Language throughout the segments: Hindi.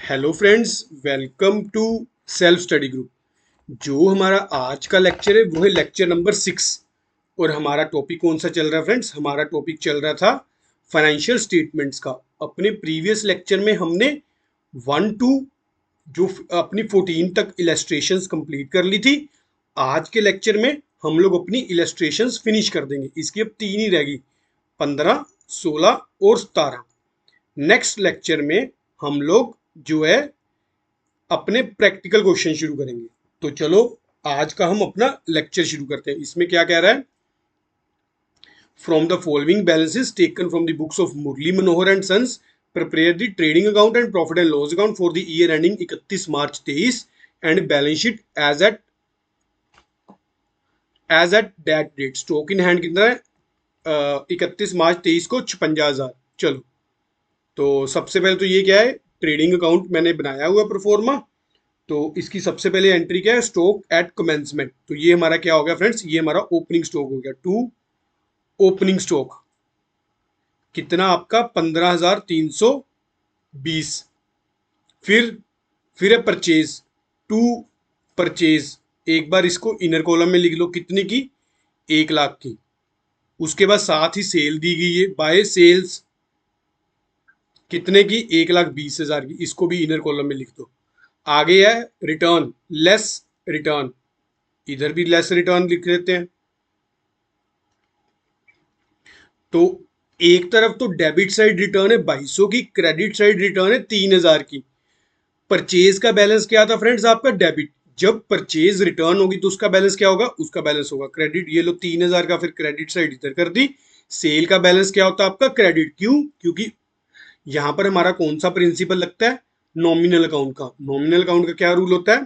Hello friends, welcome to self study group. जो हमारा आज का लेक्चर है वो है लेक्चर नंबर 6। और हमारा टॉपिक कौन सा चल रहा है फ्रेंड्स? हमारा टॉपिक चल रहा था फाइनेंशियल स्टेटमेंट्स का। अपने प्रीवियस लेक्चर में हमने 1 टू जो अपनी 14 तक इलस्ट्रेशंस कंप्लीट कर ली थी। आज के लेक्चर में हम लोग अपनी इलस्ट्रेशंस फिनिश कर देंगे। इसकी अब 3 ही रहेगी, 15, 16 और 17। नेक्स्ट लेक्चर में हम लोग जो है अपने प्रैक्टिकल क्वेश्चन शुरू करेंगे। तो चलो आज का हम अपना लेक्चर शुरू करते हैं। इसमें क्या कह रहा है? From the following balances taken from the books of Murli Manohar and sons prepare the trading account and profit and loss account for the year ending 31 March 23 and balance sheet as at that date. Stock in hand कितना है? 31 मार्च 23 को 56,000। चलो, तो सबसे पहले तो ये क्या है, ट्रेडिंग अकाउंट मैंने बनाया हुआ प्रोफॉर्मा। तो इसकी सबसे पहले एंट्री क्या है? Stock at commencement. तो ये हमारा क्या हो गया फ्रेंड्स? ये हमारा ओपनिंग स्टॉक हो गया। टू ओपनिंग स्टॉक कितना आपका? 15,320। फिर है परचेज। टू परचेज, एक बार इसको इनर कॉलम में लिख लो, कितने की? 1,00,000 की। उसके बाद साथ ही सेल दी गई है, बाय सेल्स कितने की? 1,20,000 की। इसको भी इनर कॉलम में लिख दो। आगे है रिटर्न, लेस रिटर्न, इधर भी लेस रिटर्न लिख लेते हैं। तो एक तरफ तो डेबिट साइड रिटर्न है 2200 की, क्रेडिट साइड रिटर्न है 3,000 की। परचेज का बैलेंस क्या था फ्रेंड्स? आपका डेबिट। जब परचेज रिटर्न होगी तो उसका बैलेंस क्या होगा? उसका बैलेंस होगा क्रेडिट। ये लो 3,000 का, फिर क्रेडिट साइड इधर कर दी। सेल का बैलेंस क्या होता है आपका? क्रेडिट। क्यों? क्योंकि यहां पर हमारा कौन सा प्रिंसिपल लगता है? नॉमिनल अकाउंट का। नॉमिनल अकाउंट का क्या रूल होता है?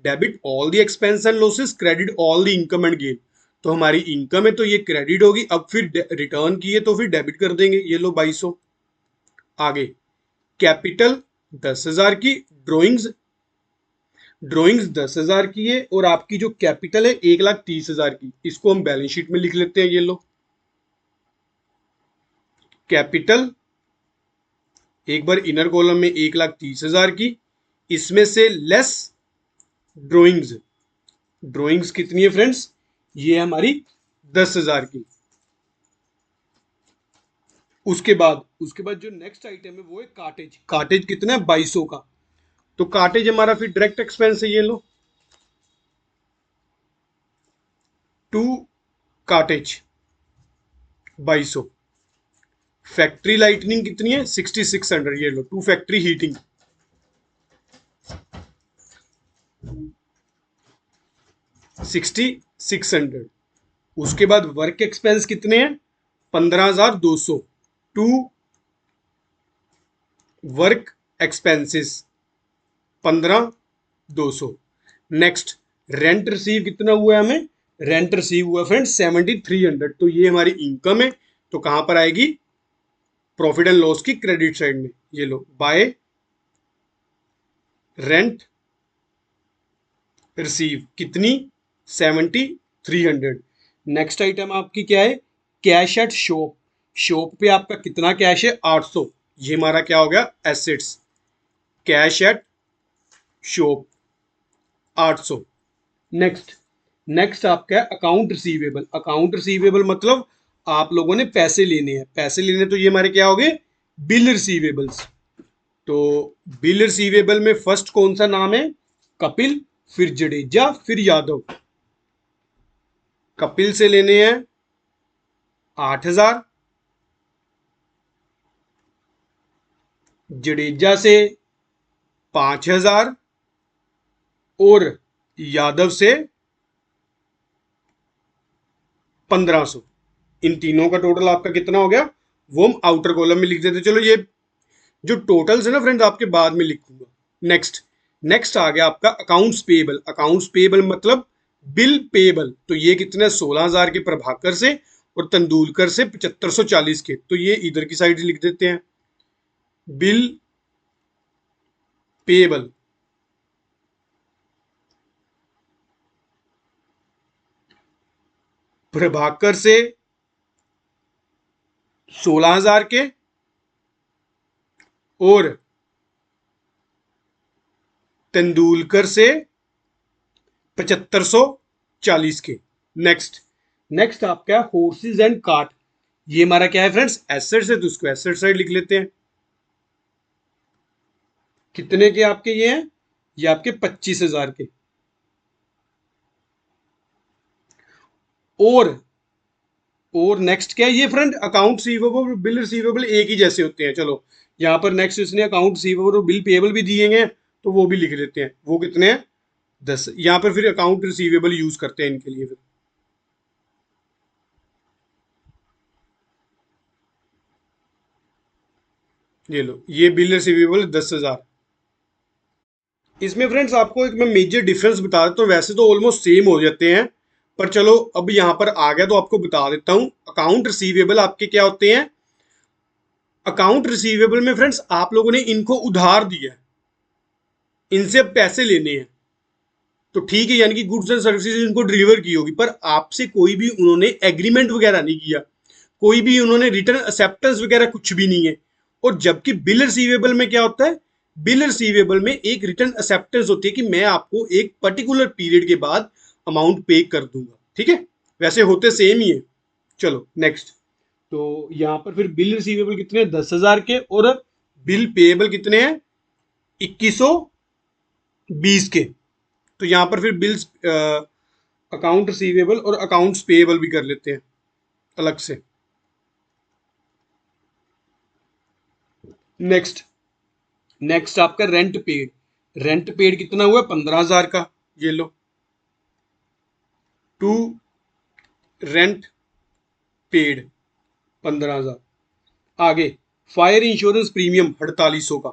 Debit all the expense and losses, credit all the income and gain. तो हमारी इनकम है तो ये क्रेडिट होगी। अब फिर रिटर्न की है तो फिर डेबिट कर देंगे। ये लो 2200। आगे कैपिटल 10,000 की, ड्रॉइंग्स ड्रॉइंग्स 10,000 की है, और आपकी जो कैपिटल है 1,30,000 की। इसको हम बैलेंस शीट में लिख लेते हैं। ये लो कैपिटल, एक बार इनर कॉलम में 1,30,000 की, इसमें से लेस ड्रॉइंग्स। ड्रॉइंग्स कितनी है फ्रेंड्स? ये हमारी 10,000 की। उसके बाद जो नेक्स्ट आइटम है वो है कार्टेज। कार्टेज कितना है? 2200 का। तो कार्टेज हमारा फिर डायरेक्ट एक्सपेंस है। ये लो टू कार्टेज 2200। फैक्ट्री लाइटनिंग कितनी है? 6600। ये लो टू फैक्ट्री हीटिंग 6600। उसके बाद वर्क एक्सपेंस कितने हैं? 15,200। To work expenses 15,200। Next rent receive कितना हुआ है हमें? रेंट रिसीव हुआ फ्रेंड्स 7,300। तो ये हमारी इनकम है। तो कहां पर आएगी? प्रॉफिट एंड लॉस की क्रेडिट साइड में। ये लो बाय रेंट रिसीव कितनी? 7,300। नेक्स्ट आइटम आपकी क्या है? Cash at shop. शॉप पे आपका कितना कैश है? 800। ये हमारा क्या हो गया? Assets. Cash at shop 800। Next next आपका है अकाउंट रिसीवेबल। अकाउंट रिसीवेबल मतलब आप लोगों ने पैसे लेने हैं। पैसे लेने तो ये हमारे क्या हो गए? Bill receivables. तो बिल रिसीवेबल में फर्स्ट कौन सा नाम है? कपिल, फिर जडेजा, फिर यादव। कपिल से लेने हैं 8,000, जडेजा से 5,000 और यादव से 1,500। इन तीनों का टोटल आपका कितना हो गया? वो हम आउटर कॉलम में लिख देते। चलो ये जो टोटल्स है ना फ्रेंड्स, आपके बाद में लिखूंगा। नेक्स्ट नेक्स्ट आ गया आपका अकाउंट्स पेएबल। अकाउंट्स पेएबल मतलब बिल पेएबल। तो ये कितने? 16,000 के प्रभाकर से और तेंदुलकर से 7,540 के। तो ये इधर की साइड लिख देते हैं बिल पेएबल। प्रभाकर से 16,000 के और तेंदुलकर से 7540 के। नेक्स्ट नेक्स्ट आपका हॉर्सेज एंड कार्ट, ये हमारा क्या है फ्रेंड्स, एसेट्स है, तो इसको एसेट साइड लिख लेते हैं। कितने के आपके ये हैं, ये आपके 25,000 के। और नेक्स्ट क्या है ये friend, account receivable bill receivable एक ही जैसे होते हैं। चलो यहाँ पर नेक्स्ट इसने अकाउंट रिसीवेबल और बिल पेएबल भी दिए हैं, तो वो भी लिख लेते हैं। वो कितने हैं, 10। यहाँ पर फिर अकाउंट रिसीवेबल यूज करते हैं इनके लिए। फिर ये लो, ये बिल रिसीवेबल 10,000। इसमें फ्रेंड्स आपको एक मैं मेजर डिफरेंस बता देता हूँ, वैसे तो ऑलमोस्ट सेम हो जाते हैं, पर चलो अब यहाँ पर आ गया तो आपको बता देता हूँ। अकाउंट रिसीवेबल आपके क्या होते हैं, अकाउंट रिसीवेबल में फ्रेंड्स आप लोगों ने इनको उधार दिया है, इनसे अब पैसे लेने हैं, तो ठीक है, यानी कि गुड्स एंड सर्विसेज इनको डिलीवर की होगी, पर आपसे कोई भी उन्होंने एग्रीमेंट वगैरह नहीं किया, कोई भी उन्होंने रिटर्न एक्सेप्टेंस वगैरह कुछ भी नहीं है। और जबकि बिल रिसीवेबल में क्या होता है, बिल रिसीवेबल में एक रिटर्न एक्सेप्टेंस होती है कि मैं आपको एक पर्टिकुलर पीरियड के बाद अमाउंट पे कर दूंगा। ठीक है, वैसे होते सेम ही है। चलो नेक्स्ट, तो यहाँ पर फिर बिल रिसीवेबल कितने हैं, 10,000 के, और बिल पेएबल कितने हैं, 2120 के। तो यहाँ पर फिर बिल्स अकाउंट रिसीवेबल और अकाउंट्स पेएबल भी कर लेते हैं अलग से। नेक्स्ट नेक्स्ट आपका रेंट पेड, रेंट पेड कितना हुआ, 15,000 का। ये लो, टू रेंट पेड 15,000। आगे फायर इंश्योरेंस प्रीमियम 4800 का।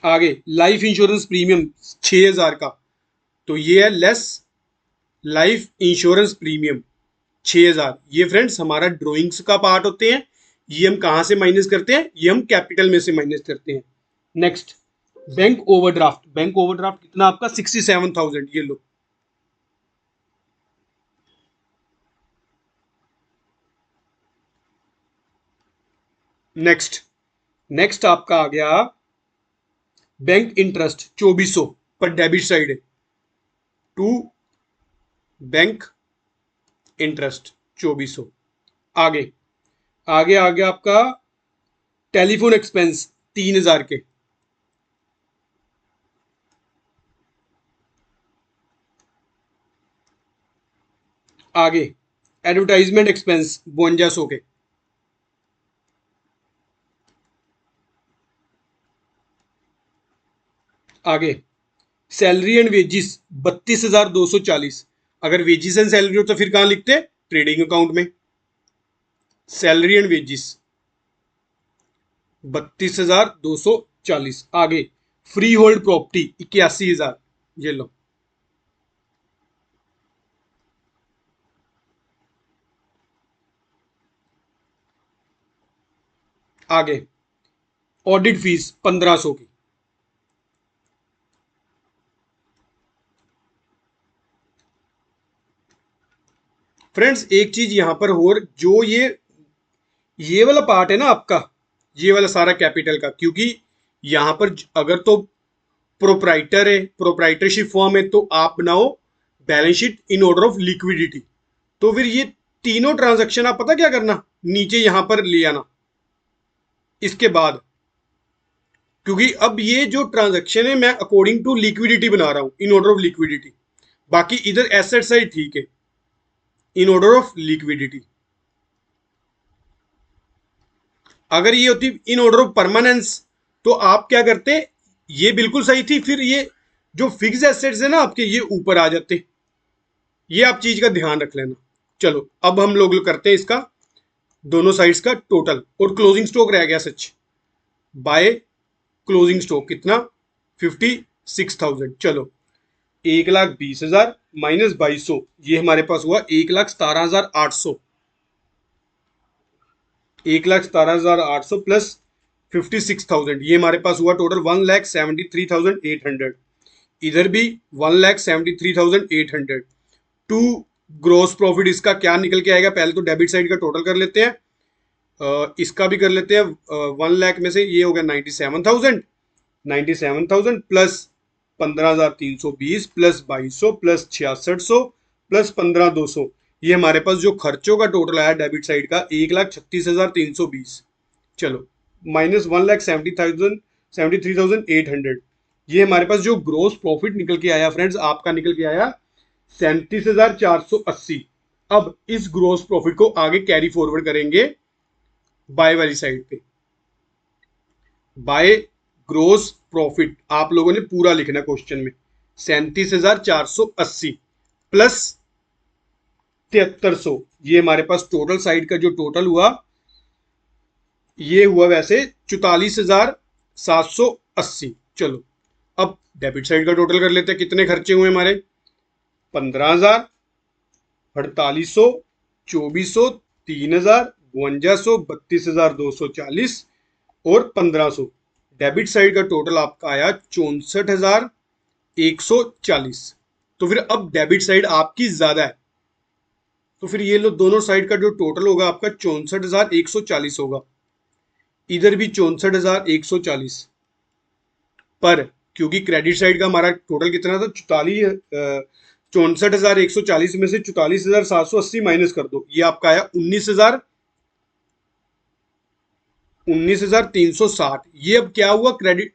आगे लाइफ इंश्योरेंस प्रीमियम 6,000 का, तो ये है लेस लाइफ इंश्योरेंस प्रीमियम 6,000। ये फ्रेंड्स हमारा ड्रॉइंग्स का पार्ट होते हैं, ये हम कहां से माइनस करते हैं, ये हम कैपिटल में से माइनस करते हैं। Next bank overdraft, bank overdraft कितना आपका, 67,000। ये लो, नेक्स्ट नेक्स्ट आपका आ गया बैंक इंटरेस्ट 2400 पर डेबिट साइड है, टू बैंक इंटरेस्ट 2400। आगे आगे आगे आपका टेलीफोन एक्सपेंस 3,000 के। आगे एडवर्टाइजमेंट एक्सपेंस 5200 के। आगे सैलरी एंड वेजिस 32,240। अगर वेजिस एंड सैलरी हो तो फिर कहां लिखते, ट्रेडिंग अकाउंट में। Salary and wages 32,240। आगे फ्री होल्ड प्रॉपर्टी 81,000। ये लो, आगे ऑडिट फीस 1500 की। फ्रेंड्स एक चीज यहां पर और, जो ये वाला पार्ट है ना आपका, ये वाला सारा कैपिटल का, क्योंकि यहां पर अगर तो प्रोप्राइटर है, प्रोप्राइटरशिप फॉर्म है, तो आप बनाओ balance sheet in order of liquidity. तो फिर ये तीनों ट्रांजैक्शन आप पता क्या करना, नीचे यहां पर ले आना इसके बाद, क्योंकि अब ये जो ट्रांजैक्शन है मैं अकॉर्डिंग टू लिक्विडिटी बना रहा हूं, इन ऑर्डर ऑफ लिक्विडिटी। बाकी इधर एसेट साइड ठीक है, इन ऑर्डर ऑफ लिक्विडिटी। अगर ये होती इन ऑर्डर ऑफ परमानेंस, तो आप क्या करते, ये बिल्कुल सही थी, फिर ये जो फिक्स एसेट्स है ना आपके, ये ऊपर आ जाते। ये आप चीज का ध्यान रख लेना। चलो अब हम लोग करते हैं इसका दोनों साइड्स का टोटल, और क्लोजिंग स्टॉक रह गया सच, बाय क्लोजिंग स्टॉक कितना, 56,000। चलो 1,20,000 माइनस 2,200, ये हमारे पास हुआ 1,17,800। 1,17,800 प्लस 56,000, ये हमारे पास हुआ टोटल 1,73,800। इधर भी 1,73,800। टू ग्रोस प्रॉफिट इसका क्या निकल के आएगा, पहले तो डेबिट साइड का टोटल कर लेते हैं। इसका भी कर लेते हैं। 1 लाख में से ये हो गया 97,000, 97,000 प्लस 15,320 प्लस 2,200 प्लस 6,600 प्लस 15,200। ये हमारे पास जो खर्चों का टोटल आया डेबिट साइड का 1,36,320। चलो माइनस 1,70,000 73,800। ये हमारे पास जो ग्रोस प्रॉफिट निकल के आया फ्रेंड्स, आपका निकल के आया 37,480। अब इस ग्रोस प्रॉफिट को आगे कैरी फॉरवर्ड करेंगे बाय वाली साइड पे। बाय ग्रोस प्रॉफिट आप लोगों ने पूरा लिखना क्वेश्चन में, 37,480 प्लस 7300। ये हमारे पास टोटल साइड का जो टोटल हुआ ये हुआ वैसे 44,780। चलो अब डेबिट साइड का टोटल कर लेते हैं, कितने खर्चे हुए हमारे, 15,000, 4,800, 2,400, 3,000, 5,200, 32,240 और 1,500। डेबिट साइड का टोटल आपका आया 64,140। तो फिर अब डेबिट साइड आपकी ज्यादा है, तो फिर ये लो दोनों साइड का जो टोटल होगा आपका 64,140 होगा। इधर भी 64,140, पर क्योंकि क्रेडिट साइड का हमारा टोटल कितना था 64,140 में से 44,780 माइनस कर दो, ये आपका आया 19,360। ये अब क्या हुआ, credit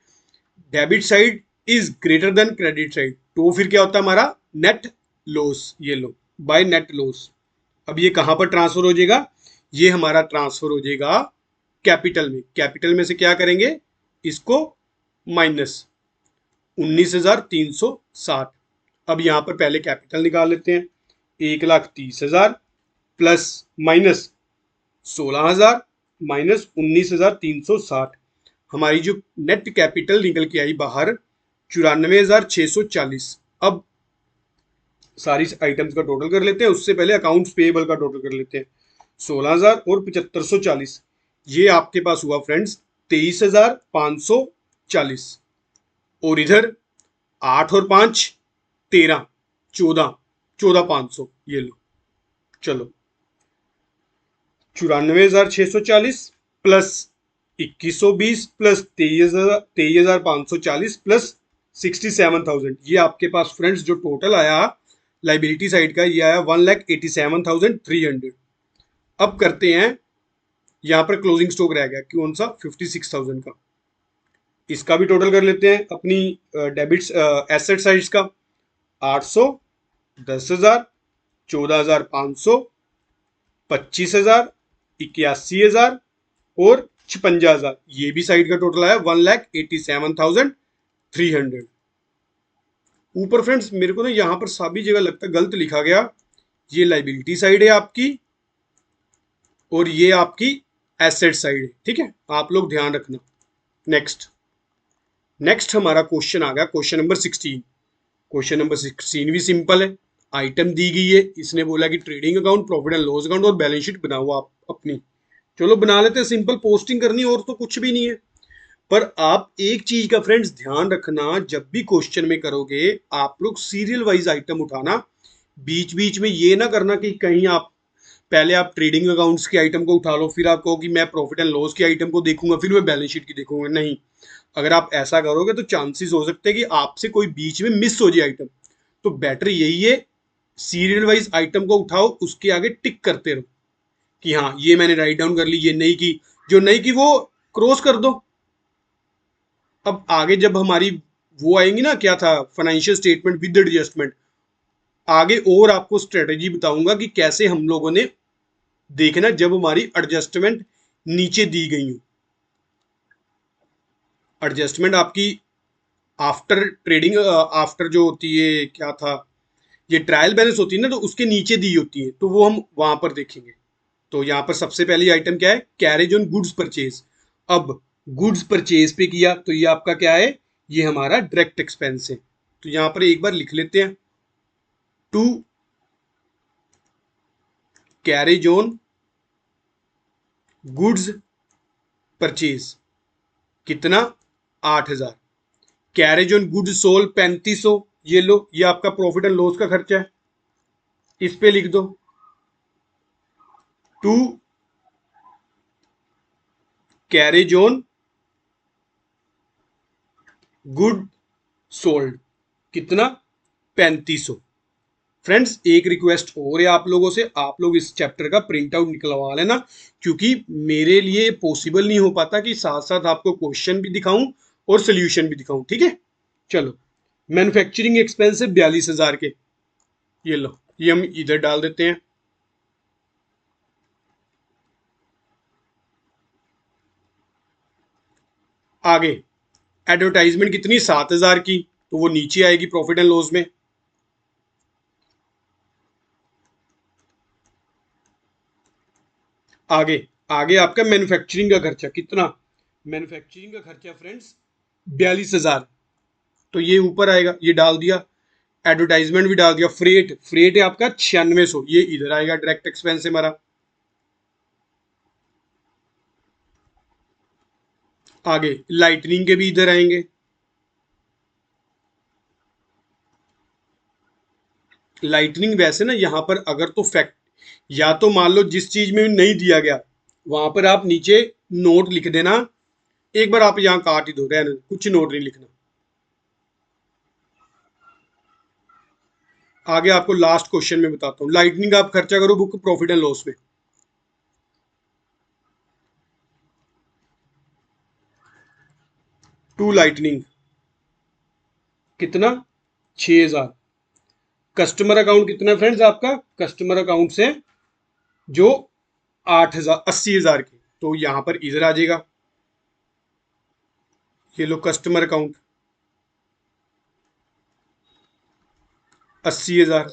debit side is greater than credit side, तो फिर क्या होता है हमारा नेट लॉस। ये लो बाय नेट लॉस। अब ये कहां पर ट्रांसफर हो जाएगा, ये हमारा ट्रांसफर हो जाएगा कैपिटल में। कैपिटल में से क्या करेंगे, इसको माइनस 19,360। अब यहां पर पहले कैपिटल निकाल लेते हैं, 1,30,000 प्लस माइनस 16,000 माइनस 19,360। हमारी जो नेट कैपिटल निकल के आई बाहर 94,640। अब सारी आइटम्स का टोटल कर लेते हैं, उससे पहले अकाउंट्स पेएबल का टोटल कर लेते हैं। 16,000 और 7,540, ये आपके पास हुआ फ्रेंड्स 23,540। और इधर 8 और 5 13, 14, 14,500। ये लो चलो 94,640 प्लस 2,120 प्लस 23,540 प्लस 67,000। ये आपके पास फ्रेंड्स जो टोटल आया लाइबिलिटी साइड का, ये आया 1,87,300। अब करते हैं, यहां पर क्लोजिंग स्टॉक रह गया कौन सा, 56,000 का। इसका भी टोटल कर लेते हैं अपनी डेबिट्स एसेट साइड्स का, 800, 10,000, 14,500, 25,000, 81,000 और 56,000। ये भी साइड का टोटल आया 1,87,300। ऊपर फ्रेंड्स मेरे को ना यहां पर सभी जगह लगता है गलत लिखा गया, ये लाइबिलिटी साइड है आपकी और ये आपकी एसेट साइड है, ठीक है, आप लोग ध्यान रखना। नेक्स्ट हमारा क्वेश्चन आ गया, क्वेश्चन नंबर 16। क्वेश्चन नंबर 16 भी सिंपल है। आइटम दी गई है, इसने बोला कि trading account, profit and loss account और बैलेंस शीट बनाओ आप अपनी। चलो बना लेते हैं, सिंपल पोस्टिंग करनी और तो कुछ भी नहीं है। पर आप एक चीज का फ्रेंड्स ध्यान रखना, जब भी क्वेश्चन में करोगे आप लोग सीरियल वाइज आइटम उठाना, बीच बीच में ये ना करना कि कहीं आप पहले आप ट्रेडिंग अकाउंट्स की आइटम को उठा लो, फिर आप कहो कि मैं प्रॉफिट एंड लॉस की आइटम को देखूंगा, फिर मैं बैलेंस शीट की देखूंगा। नहीं, अगर आप ऐसा करोगे तो चांसेस हो सकते हैं कि आपसे कोई बीच में मिस हो जाए आइटम। तो बेटर यही है, सीरियल वाइज आइटम को उठाओ, उसके आगे टिक करते रहो कि हाँ ये मैंने राइट डाउन कर ली, ये नहीं की, जो नहीं की वो क्रॉस कर दो। अब आगे जब हमारी वो आएंगी ना, क्या था, फाइनेंशियल स्टेटमेंट विद एडजस्टमेंट, आगे और आपको स्ट्रेटेजी बताऊंगा कि कैसे हम लोगों ने देखना जब हमारी एडजस्टमेंट नीचे दी गई हो। एडजस्टमेंट आपकी आफ्टर ट्रेडिंग, आफ्टर जो होती है क्या था, ये ट्रायल बैलेंस होती है ना, तो उसके नीचे दी होती है, तो वो हम वहां पर देखेंगे। तो यहाँ पर सबसे पहली आइटम क्या है, कैरेज ऑन गुड्स परचेज। अब गुड्स परचेज पे किया तो ये आपका क्या है, ये हमारा डायरेक्ट एक्सपेंस है। तो यहाँ पर एक बार लिख लेते हैं, to carriage on goods purchase कितना, 8,000। Carriage on goods sold 3,500। ये लो, ये आपका प्रॉफिट एंड लॉस का खर्चा है, इस पे लिख दो। To carriage on good sold, कितना? 3500। फ्रेंड्स एक रिक्वेस्ट और है आप लोगों से, आप लोग इस चैप्टर का प्रिंट आउट निकलवा लेना, क्योंकि मेरे लिए पॉसिबल नहीं हो पाता कि साथ साथ आपको क्वेश्चन भी दिखाऊं और सोल्यूशन भी दिखाऊं। ठीक है, चलो। मैन्युफैक्चरिंग एक्सपेंस है 42,000 के, ये लो, ये हम इधर डाल देते हैं। आगे एडवर्टाइजमेंट कितनी? 7,000 की, तो वो नीचे आएगी प्रॉफिट एंड लॉस में। आगे आगे आपका मैन्युफैक्चरिंग का खर्चा कितना? मैन्युफैक्चरिंग का खर्चा फ्रेंड्स 42,000, तो ये ऊपर आएगा, ये डाल दिया। एडवर्टाइजमेंट भी डाल दिया। फ्रेट, फ्रेट है आपका 9600, ये इधर आएगा, डायरेक्ट एक्सपेंस है हमारा। आगे लाइटनिंग के भी इधर आएंगे। लाइटनिंग वैसे ना यहाँ पर अगर तो फैक्ट, या तो मान लो जिस चीज में नहीं दिया गया वहां पर आप नीचे नोट लिख देना, एक बार आप यहाँ काट ही दो, रहने दो, कुछ नोट नहीं लिखना। आगे आपको लास्ट क्वेश्चन में बताता हूँ। लाइटनिंग आप खर्चा करो बुक प्रॉफिट एंड लॉस में। टू लाइटनिंग कितना? 6,000। कस्टमर अकाउंट कितना फ्रेंड्स आपका? कस्टमर अकाउंट से जो 8,000 80,000 की, तो यहां पर इधर आ जाएगा, ये लो कस्टमर अकाउंट 80,000।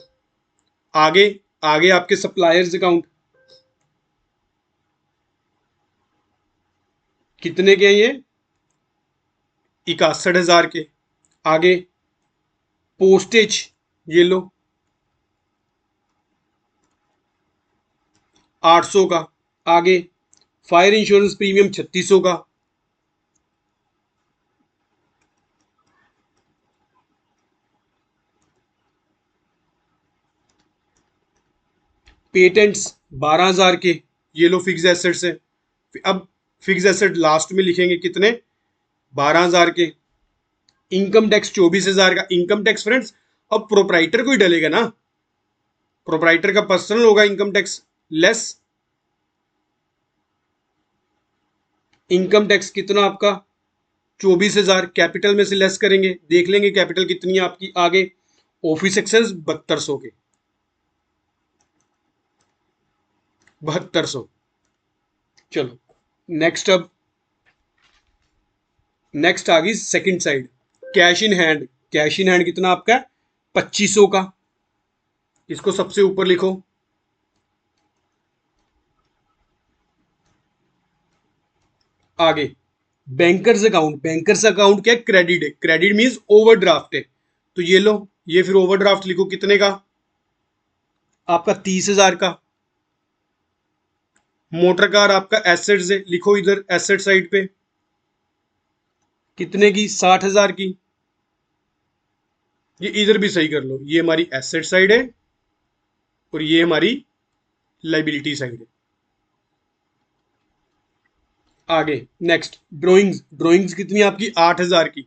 आगे आगे आपके सप्लायर्स अकाउंट कितने के हैं? ये 61,000 के। आगे पोस्टेज, ये लो 800 का। आगे फायर इंश्योरेंस प्रीमियम 3600 का। पेटेंट्स 12,000 के, ये लो फिक्स एसेट्स है। अब फिक्स एसेट लास्ट में लिखेंगे कितने? 12,000 के। इनकम टैक्स 24,000 का। इनकम टैक्स फ्रेंड्स अब प्रोपराइटर को ही डलेगा ना, प्रोपराइटर का पर्सनल होगा income tax less. Income tax कितना आपका? 24,000। कैपिटल में से लेस करेंगे, देख लेंगे कैपिटल कितनी है आपकी। आगे ऑफिस एक्सपेंस 7200 के, 7200। चलो नेक्स्ट। अब नेक्स्ट आ गई second side, cash in hand. Cash in hand कितना आपका? 2500 का। इसको सबसे ऊपर लिखो। आगे बैंकर्स अकाउंट। बैंकर्स अकाउंट क्या है? क्रेडिट है। क्रेडिट मींस ओवरड्राफ्ट है, तो ये लो, ये फिर ओवरड्राफ्ट लिखो कितने का? आपका 30,000 का। मोटर कार आपका एसेट्स है, लिखो इधर एसेट साइड पे कितने की? 60,000 की। ये इधर भी सही कर लो, ये हमारी एसेट साइड है और ये हमारी लाइबिलिटी साइड है। आगे नेक्स्ट ड्राइंग्स। ड्राइंग्स कितनी आपकी? 8,000 की।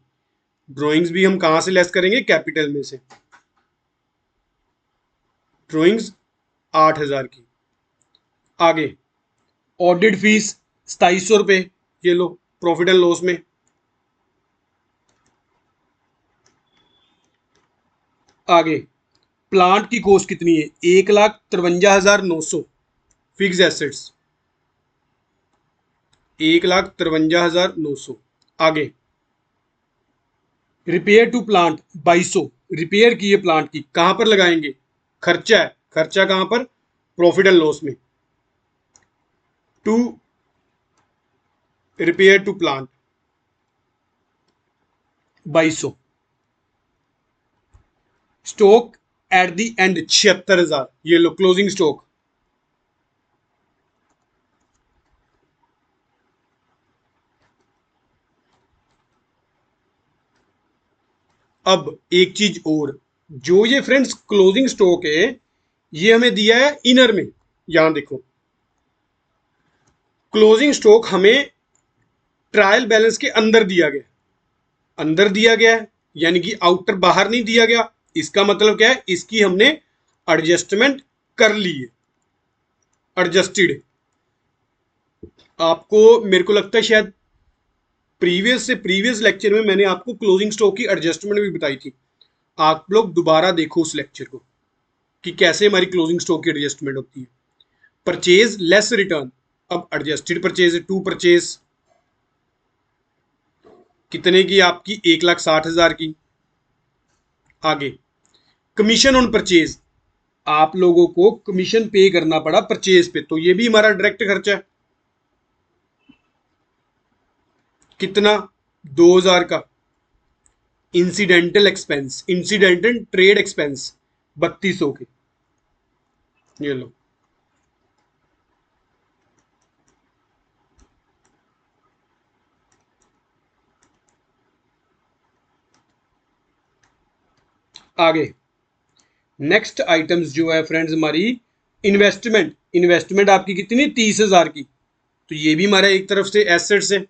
ड्राइंग्स भी हम कहां से लेस करेंगे? कैपिटल में से। ड्राइंग्स 8,000 की। आगे ऑडिट फीस 2,700 रुपये, ये लो प्रॉफिट एंड लॉस में। आगे प्लांट की कॉस्ट कितनी है? 1,53,900 फिक्स एसेट्स, 1,53,900। आगे रिपेयर टू प्लांट 2,200, रिपेयर की है प्लांट की, कहां पर लगाएंगे? खर्चा है। खर्चा कहां पर? प्रॉफिट एंड लॉस में। To repair to plant 2,200। Stock at the end 76,000, ये लो क्लोजिंग स्टॉक। अब एक चीज और, जो ये फ्रेंड्स क्लोजिंग स्टॉक है ये हमें दिया है इनर में। यहां देखो, क्लोजिंग स्टॉक हमें ट्रायल बैलेंस के अंदर दिया गया, अंदर दिया गया है यानी कि आउटर बाहर नहीं दिया गया। इसका मतलब क्या है, इसकी हमने एडजस्टमेंट कर ली है, एडजस्टेड। आपको मेरे को लगता है शायद प्रीवियस लेक्चर में मैंने आपको क्लोजिंग स्टॉक की एडजस्टमेंट भी बताई थी। आप लोग दोबारा देखो उस लेक्चर को कि कैसे हमारी क्लोजिंग स्टॉक की एडजस्टमेंट होती है। परचेज लेस रिटर्न, अब एडजस्टेड परचेज है, टू परचेज कितने की, आपकी 1,60,000 की। आगे कमीशन ऑन परचेज, आप लोगों को कमीशन पे करना पड़ा परचेज पे, तो ये भी हमारा डायरेक्ट खर्चा है। कितना, 2,000 का। Incidental expense, incidental trade expense 3,200 के, ये लो। आगे नेक्स्ट आइटम्स जो है फ्रेंड्स हमारी इन्वेस्टमेंट, इन्वेस्टमेंट आपकी कितनी, 30,000 की, तो ये भी हमारा एक तरफ से एसेट्स है।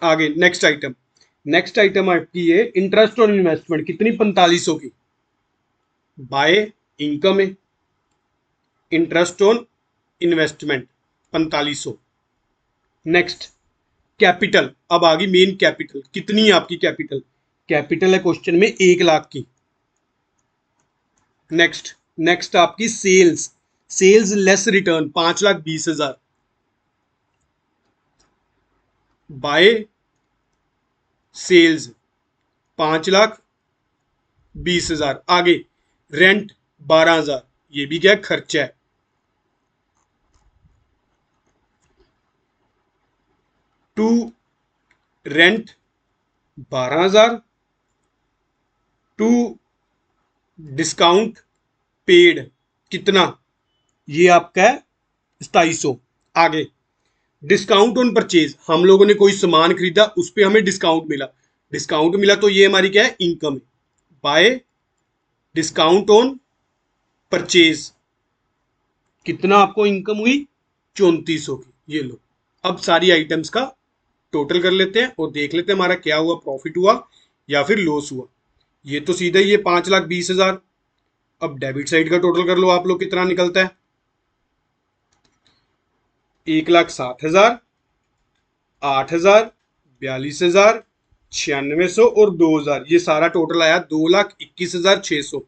आगे नेक्स्ट आइटम आपकी है इंटरेस्ट ऑन इन्वेस्टमेंट, कितनी, 4500 की, बाय इनकम है। Interest on investment 4500। Next capital, अब आ गई मेन कैपिटल, कितनी है आपकी कैपिटल, कैपिटल है क्वेश्चन में 1,00,000 की। नेक्स्ट आपकी sales, sales less return 5,20,000, by sales 5,20,000। आगे रेंट 12,000, ये भी क्या खर्चा है। To rent 12,000, to discount paid कितना, ये आपका है 2,700। आगे डिस्काउंट ऑन परचेज, हम लोगों ने कोई सामान खरीदा उस पर हमें डिस्काउंट मिला, डिस्काउंट मिला तो ये हमारी क्या है, इनकम है। बाय डिस्काउंट ऑन परचेज कितना आपको इनकम हुई, 3,400 की, ये लो। अब सारी आइटम्स का टोटल कर लेते हैं और देख लेते हैं हमारा क्या हुआ, प्रॉफिट हुआ या फिर लॉस हुआ। ये तो सीधा ही ये 5,20,000। अब डेबिट साइड का टोटल कर लो आप लोग, कितना निकलता है, 1,60,000, 8,000, 42,000, 9,600 और 2,000, ये सारा टोटल आया 2,21,600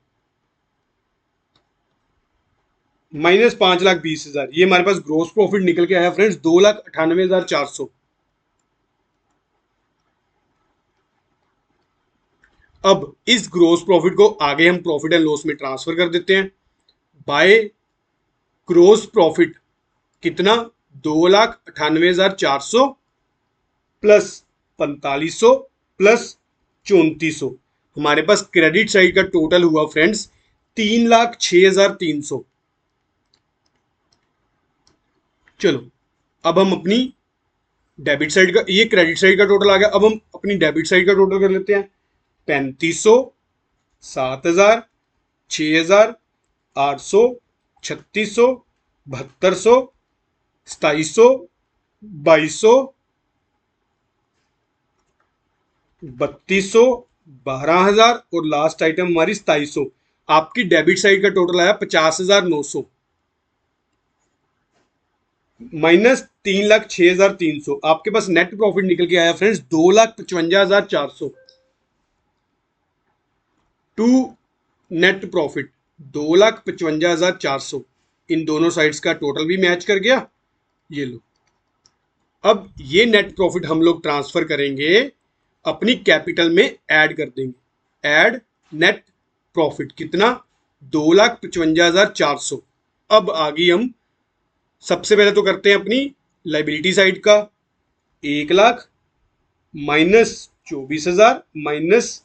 माइनस 5,20,000। ये हमारे पास ग्रोस प्रॉफिट निकल के आया फ्रेंड्स 2,98,400। अब इस ग्रोस प्रॉफिट को आगे हम प्रॉफिट एंड लॉस में ट्रांसफर कर देते हैं। बाय ग्रोस प्रॉफिट कितना, 2,98,400 प्लस 4,500 प्लस 3,400, हमारे पास क्रेडिट साइड का टोटल हुआ फ्रेंड्स 3,06,300। चलो अब हम अपनी डेबिट साइड का, ये क्रेडिट साइड का टोटल आ गया, अब हम अपनी डेबिट साइड का टोटल कर लेते हैं। 3,500, 7,000, 6,000, 800, 3,600, 7,200, 2,700, 2,200, 3,200, 12,000 और लास्ट आइटम हमारी 2,700। आपकी डेबिट साइड का टोटल आया 50,900 माइनस 3,06,300। आपके पास नेट प्रॉफिट निकल के आया फ्रेंड्स 2,55,400। टू नेट प्रॉफिट 2,55,400, इन दोनों साइड्स का टोटल भी मैच कर गया, ये लो। अब ये नेट प्रॉफिट हम लोग ट्रांसफर करेंगे अपनी कैपिटल में, ऐड कर देंगे। ऐड नेट प्रॉफिट कितना, 2,55,400। अब आगे हम सबसे पहले तो करते हैं अपनी लाइबिलिटी साइड का, 1,00,000 माइनस 24,000 माइनस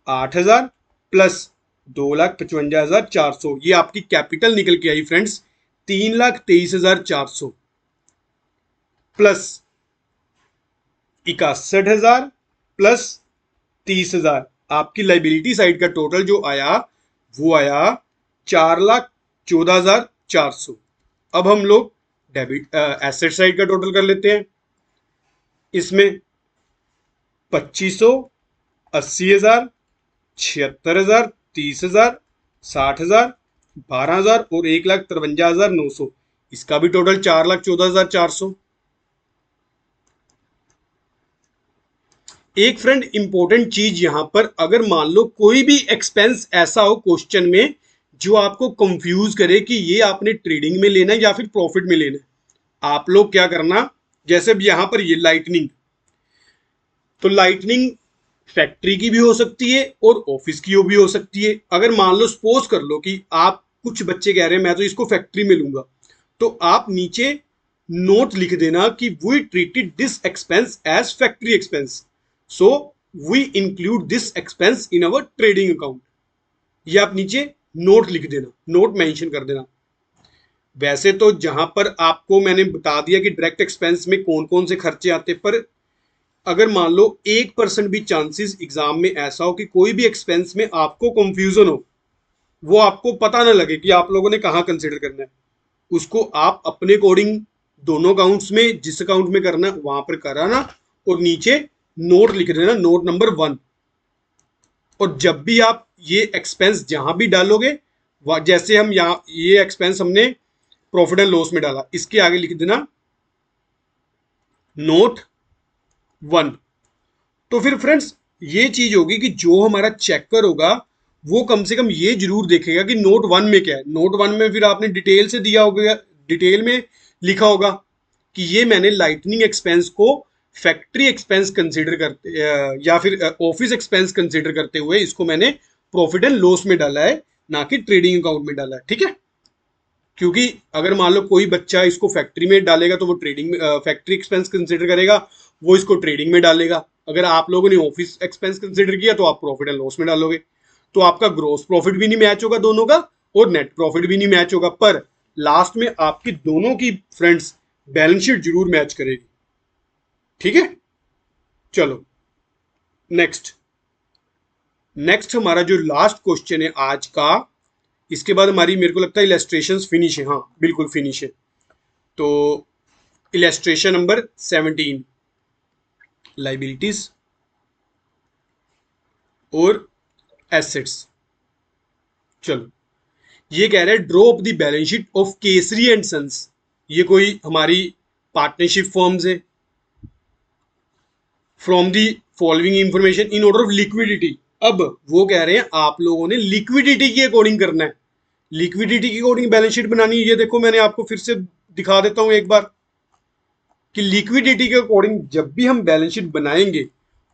8,000 प्लस 2,55,400, ये आपकी कैपिटल निकल के आई फ्रेंड्स 3,23,400 प्लस 61,000 प्लस 30,000। आपकी लाइबिलिटी साइड का टोटल जो आया वो आया 4,14,400। अब हम लोग डेबिट एसेट साइड का टोटल कर लेते हैं। इसमें 2,500, 80,000, 76,000, 30,000, 60,000, 12,000 और 1,53,900। इसका भी टोटल 4,14,400। एक फ्रेंड इंपॉर्टेंट चीज यहां पर, अगर मान लो कोई भी एक्सपेंस ऐसा हो क्वेश्चन में जो आपको कंफ्यूज करे कि ये आपने ट्रेडिंग में लेना है या फिर प्रॉफिट में लेना है, आप लोग क्या करना, जैसे अब यहां पर ये लाइटनिंग, तो लाइटनिंग फैक्ट्री की भी हो सकती है और ऑफिस की भी हो सकती है। अगर मान लो सपोज कर लो कि आप, कुछ बच्चे कह रहे हैं मैं तो इसको फैक्ट्री में लूंगा, तो आप नीचे नोट लिख देना कि we treated this expense as factory expense, so we include this expense in our trading account. ये आप नीचे नोट लिख देना, नोट मेंशन कर देना। वैसे तो जहां पर आपको मैंने बता दिया कि डायरेक्ट एक्सपेंस में कौन कौन से खर्चे आते, पर अगर मान लो 1% भी चांसेस एग्जाम में ऐसा हो कि कोई भी एक्सपेंस में आपको कंफ्यूजन हो, वो आपको पता ना लगे कि आप लोगों ने कहाँ कंसिडर करना है, उसको आप अपने अकॉर्डिंग दोनों अकाउंट्स में, जिस अकाउंट में करना है वहां पर कराना और नीचे नोट लिख देना, नोट नंबर 1। और जब भी आप ये एक्सपेंस जहां भी डालोगे, जैसे हम यहाँ ये एक्सपेंस हमने प्रॉफिट एंड लॉस में डाला, इसके आगे लिख देना नोट 1। तो फिर फ्रेंड्स ये चीज होगी कि जो हमारा चेकर होगा वो कम से कम ये जरूर देखेगा कि नोट 1 में क्या है। नोट 1 में फिर आपने डिटेल से दिया होगा, डिटेल में लिखा होगा कि ये मैंने लाइटनिंग एक्सपेंस को फैक्ट्री एक्सपेंस कंसीडर करते या फिर ऑफिस एक्सपेंस कंसीडर करते हुए इसको मैंने प्रॉफिट एंड लॉस में डाला है, ना कि ट्रेडिंग अकाउंट में डाला है। ठीक है, क्योंकि अगर मान लो कोई बच्चा इसको फैक्ट्री में डालेगा तो वो ट्रेडिंग फैक्ट्री एक्सपेंस कंसिडर करेगा, वो इसको ट्रेडिंग में डालेगा। अगर आप लोगों ने ऑफिस एक्सपेंस कंसिडर किया तो आप प्रॉफिट एंड लॉस में डालोगे, तो आपका ग्रोस प्रॉफिट भी नहीं मैच होगा दोनों का, और नेट प्रॉफिट भी नहीं मैच होगा, पर लास्ट में आपकी दोनों की फ्रेंड्स बैलेंस शीट जरूर मैच करेगी। ठीक है, चलो नेक्स्ट। नेक्स्ट हमारा जो लास्ट क्वेश्चन है आज का, इसके बाद हमारी मेरे को लगता है इलेस्ट्रेशंस फिनिश है। हाँ बिल्कुल फिनिश है। तो इलेस्ट्रेशन नंबर 17, लाइबिलिटीज और एसेट्स। चलो, ये कह रहा है draw up the balance sheet of Kesari and sons. ये कोई हमारी पार्टनरशिप फर्म्स है। From the following information in order of liquidity. अब वो कह रहे हैं आप लोगों ने लिक्विडिटी के अकॉर्डिंग करना है, लिक्विडिटी के अकॉर्डिंग बैलेंस शीट बनानी है। ये देखो मैंने आपको फिर से दिखा देता हूं एक बार कि लिक्विडिटी के अकॉर्डिंग जब भी हम बैलेंस शीट बनाएंगे,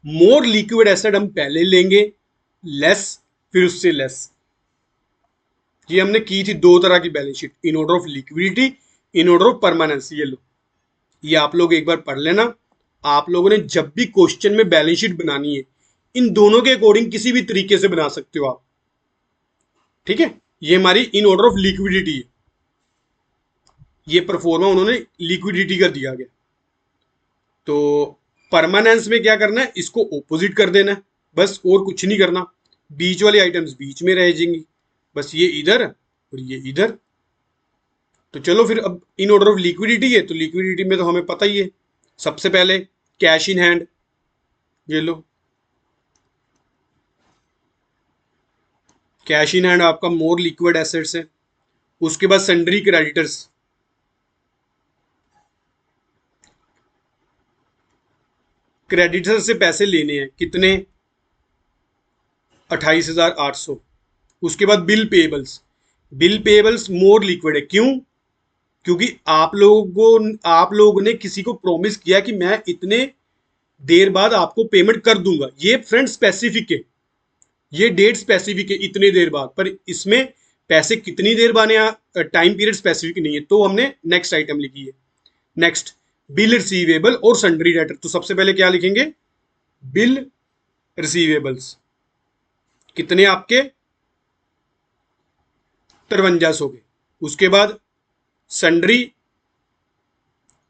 मोर लिक्विड एसेट हम पहले लेंगे, लेस फिर उससे लेस। ये हमने की थी दो तरह की balance sheet, in order of liquidity, in order of permanence. ये लो, ये आप लोग एक बार पढ़ लेना। आप लोगों ने जब भी क्वेश्चन में बैलेंस शीट बनानी है, इन दोनों के अकॉर्डिंग किसी भी तरीके से बना सकते हो आप। ठीक है, ये हमारी इन ऑर्डर ऑफ लिक्विडिटी है। ये परफॉर्मा उन्होंने लिक्विडिटी का दिया गया। तो परमानेंस में क्या करना है, इसको ऑपोजिट कर देना है, बस और कुछ नहीं करना। बीच वाली आइटम्स बीच में रह जाएंगी, बस ये इधर और ये इधर। तो चलो फिर अब इन ऑर्डर ऑफ लिक्विडिटी है, तो लिक्विडिटी में तो हमें पता ही है, सबसे पहले कैश इन हैंड, ये लो कैश इन हैंड आपका मोर लिक्विड एसेट्स है। उसके बाद सन्ड्री क्रेडिटर्स, क्रेडिटर से पैसे लेने हैं कितने, 28,800। उसके बाद बिल पेएबल्स, बिल पेएबल्स मोर लिक्विड है। क्यों? क्योंकि आप लोगों ने किसी को प्रॉमिस किया कि मैं इतने देर बाद आपको पेमेंट कर दूंगा। ये फ्रेंड स्पेसिफिक है, ये डेट स्पेसिफिक है इतने देर बाद, पर इसमें पैसे कितनी देर बाद टाइम पीरियड स्पेसिफिक नहीं है, तो हमने नेक्स्ट आइटम लिखी है। नेक्स्ट, बिल रिसीवेबल और सन्ड्री डेटर। तो सबसे पहले क्या लिखेंगे, बिल रिसीवेबल्स कितने आपके, 5300 के। उसके बाद सन्ड्री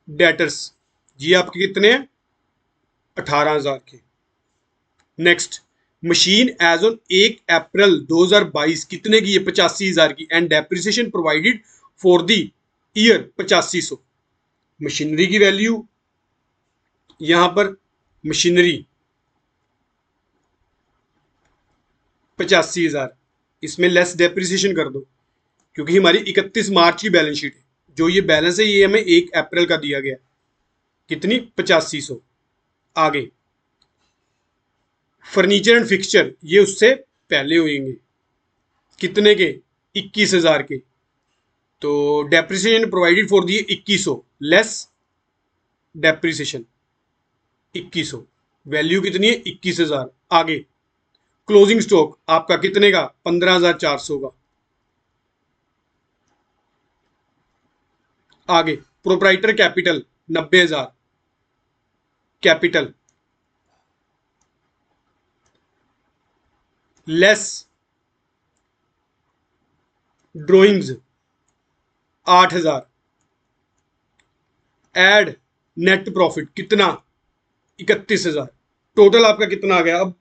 डेटर्स, ये आपके कितने हैं, 18,000 के। नेक्स्ट, मशीन एज ऑन 1 अप्रैल 2022 कितने की है? 85,000 की। And depreciation provided for the year 8500। Machinery की वैल्यू यहां पर मशीनरी 85,000, इसमें लेस डेप्रिसिएशन कर दो क्योंकि हमारी 31 मार्च की बैलेंस शीट है। जो ये बैलेंस है ये हमें 1 अप्रैल का दिया गया। कितनी? 8500। आगे फर्नीचर एंड फिक्सचर ये उससे पहले होंगे। कितने के? 21,000 के। तो depreciation provided for the 2100 less depreciation 2100। Value कितनी है? 21,000। आगे क्लोजिंग स्टॉक आपका कितने का? 15,400 का। आगे proprietor capital 90,000 capital less drawings 8,000। Add net profit कितना? 31,000। टोटल आपका कितना आ गया? अब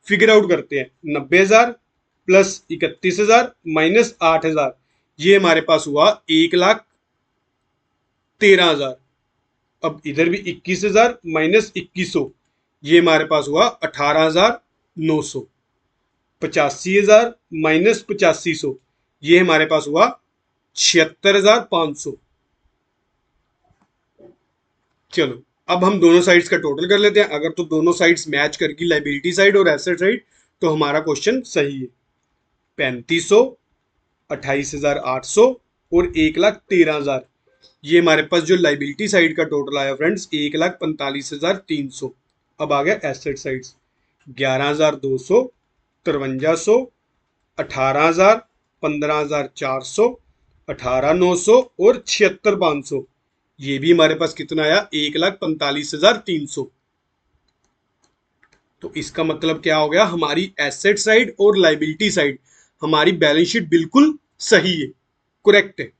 फिगर आउट करते हैं। 90,000 प्लस 31,000 माइनस 8,000, ये हमारे पास हुआ 1,13,000। अब इधर भी 21,000 माइनस 2100, ये हमारे पास हुआ 18,900। 85,000 माइनस 8500, ये हमारे पास हुआ 76,500। चलो अब हम दोनों साइड्स का टोटल कर लेते हैं। अगर तो दोनों साइड्स मैच करगी, लाइबिलिटी साइड और एसेट साइड, तो हमारा क्वेश्चन सही है। 3500, 28,800 और 1,13,000, ये हमारे पास जो लाइबिलिटी साइड का टोटल आया फ्रेंड्स 1,45,300। अब आ गया एसेट साइड्स 11,200, 5300, 18,000, 15,400, 18,900 और 76,500। ये भी हमारे पास कितना आया? 1,45,300। तो इसका मतलब क्या हो गया? हमारी एसेट साइड और लाइबिलिटी साइड हमारी बैलेंस शीट बिल्कुल सही है, करेक्ट है।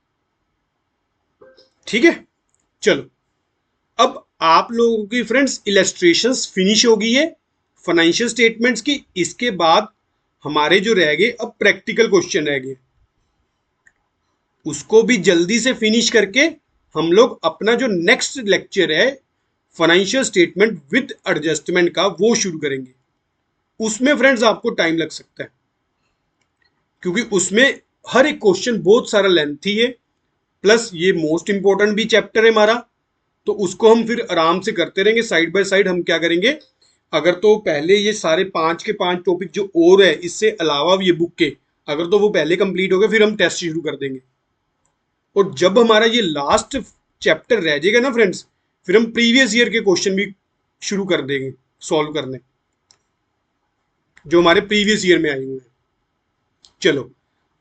ठीक है, चलो अब आप लोगों की फ्रेंड्स इलस्ट्रेशंस फिनिश हो गई है फाइनेंशियल स्टेटमेंट्स की। इसके बाद हमारे जो रह गए अब प्रैक्टिकल क्वेश्चन रह गए, उसको भी जल्दी से फिनिश करके हम लोग अपना जो नेक्स्ट लेक्चर है फाइनेंशियल स्टेटमेंट विद एडजस्टमेंट का वो शुरू करेंगे। उसमें फ्रेंड्स आपको टाइम लग सकता है क्योंकि उसमें हर एक क्वेश्चन बहुत सारा लेंथी है, प्लस ये मोस्ट इंपॉर्टेंट भी चैप्टर है हमारा। तो उसको हम फिर आराम से करते रहेंगे साइड बाय साइड। हम क्या करेंगे, अगर तो पहले ये सारे 5 के 5 टॉपिक जो और है इससे अलावा भी ये बुक के, अगर तो वो पहले कंप्लीट हो गए फिर हम टेस्ट शुरू कर देंगे। और जब हमारा ये लास्ट चैप्टर रह जाएगा ना फ्रेंड्स, फिर हम प्रीवियस ईयर के क्वेश्चन भी शुरू कर देंगे सॉल्व करने, जो हमारे प्रीवियस ईयर में आए हुए हैं। चलो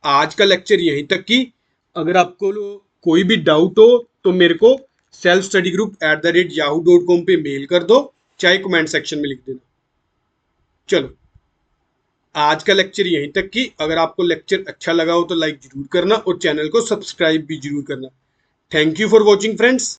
आज का लेक्चर यहीं तक की। अगर आपको कोई भी डाउट हो तो मेरे को selfstudyGroup@yahoo.com पे मेल कर दो, चाहे कमेंट सेक्शन में लिख देना। चलो आज का लेक्चर यहीं तक की। अगर आपको लेक्चर अच्छा लगा हो तो लाइक जरूर करना और चैनल को सब्सक्राइब भी जरूर करना। Thank you for watching friends.